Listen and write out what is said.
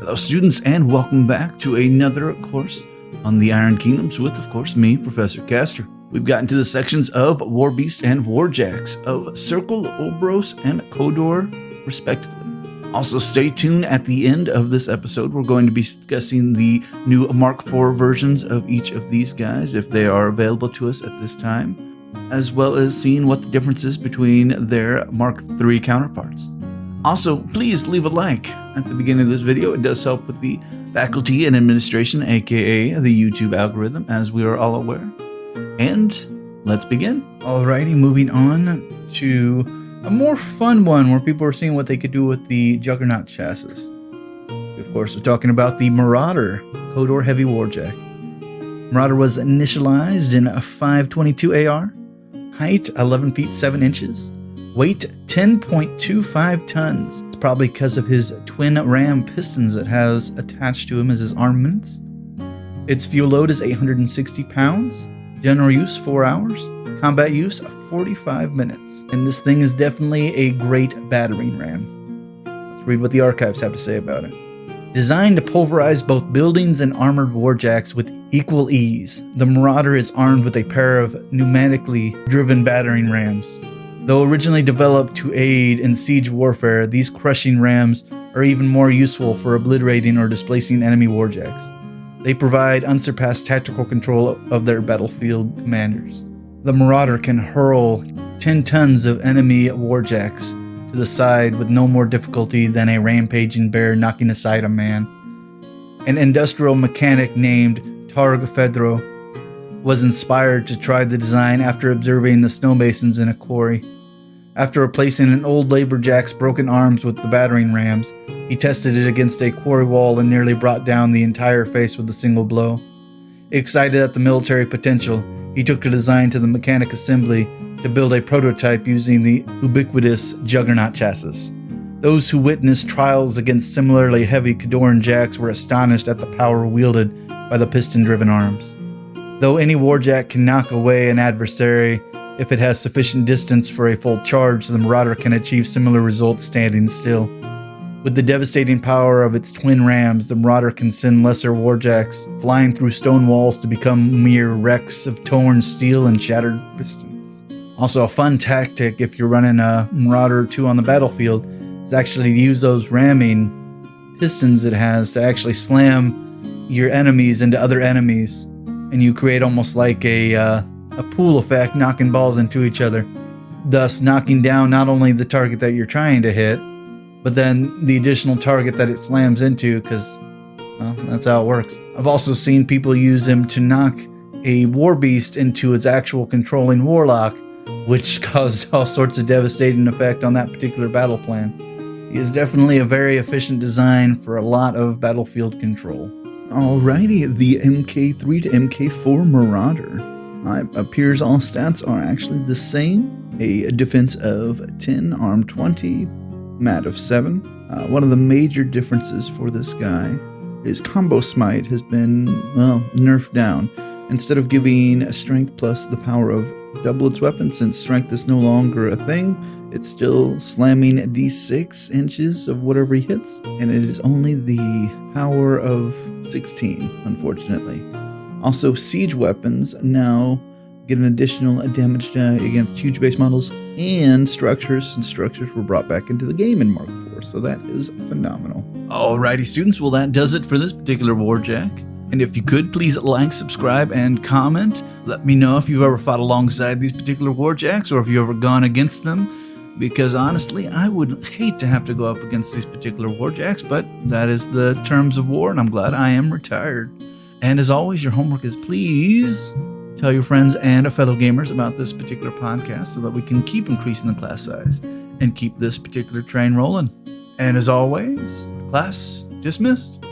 Hello students, and welcome back to another course on the Iron Kingdoms with, of course, me, Professor Castor. We've gotten to the sections of War Beast and Warjacks, of Circle, Obros, and Khador, respectively. Also, stay tuned at the end of this episode. We're going to be discussing the new Mark 4 versions of each of these guys, if they are available to us at this time, as well as seeing what the difference is between their Mark 3 counterparts. Also, please leave a like at the beginning of this video. It does help with the faculty and administration, aka the YouTube algorithm, as we are all aware. And let's begin. Alrighty, moving on to a more fun one where people are seeing what they could do with the Juggernaut chassis. Of course, we're talking about the Marauder Khador Heavy Warjack. Marauder was initialized in a 522 AR, height 11 feet 7 inches. Weight 10.25 tons. It's probably because of his twin ram pistons that has attached to him as his armaments. Its fuel load is 860 pounds. General use 4 hours. Combat use 45 minutes. And this thing is definitely a great battering ram. Let's read what the archives have to say about it. Designed to pulverize both buildings and armored warjacks with equal ease, the Marauder is armed with a pair of pneumatically driven battering rams. Though originally developed to aid in siege warfare, these crushing rams are even more useful for obliterating or displacing enemy warjacks. They provide unsurpassed tactical control of their battlefield commanders. The Marauder can hurl 10 tons of enemy warjacks to the side with no more difficulty than a rampaging bear knocking aside a man. An industrial mechanic named Khador was inspired to try the design after observing the stonemasons in a quarry. After replacing an old laborjack's broken arms with the battering rams, he tested it against a quarry wall and nearly brought down the entire face with a single blow. Excited at the military potential, he took the design to the mechanic assembly to build a prototype using the ubiquitous Juggernaut chassis. Those who witnessed trials against similarly heavy Khadoran jacks were astonished at the power wielded by the piston-driven arms. Though any warjack can knock away an adversary if it has sufficient distance for a full charge, the Marauder can achieve similar results standing still. With the devastating power of its twin rams, the Marauder can send lesser warjacks flying through stone walls to become mere wrecks of torn steel and shattered pistons. Also, a fun tactic if you're running a Marauder 2 on the battlefield is actually to use those ramming pistons it has to actually slam your enemies into other enemies. And you create almost like a pool effect, knocking balls into each other, thus knocking down not only the target that you're trying to hit, but then the additional target that it slams into, because, well, that's how it works. I've also seen people use him to knock a war beast into its actual controlling warlock, which caused all sorts of devastating effect on that particular battle plan. He is definitely a very efficient design for a lot of battlefield control. Alrighty, the MK3 to MK4 Marauder. Appears all stats are actually the same. A defense of 10, arm 20, mat of 7. One of the major differences for this guy is combo smite has been, well, nerfed down. Instead of giving strength plus the power of double its weapon, since strength is no longer a thing, it's still slamming d6 inches of whatever he hits, and it is only the power of 16, unfortunately. Also, siege weapons now get an additional damage against huge base models and structures, since structures were brought back into the game in Mark 4, so that is phenomenal. Alrighty students, well that does it for this particular Warjack. And if you could, please like, subscribe, and comment. Let me know if you've ever fought alongside these particular Warjacks or if you've ever gone against them. Because honestly, I would hate to have to go up against these particular Warjacks, but that is the terms of war, and I'm glad I am retired. And as always, your homework is please tell your friends and fellow gamers about this particular podcast so that we can keep increasing the class size and keep this particular train rolling. And as always, class dismissed.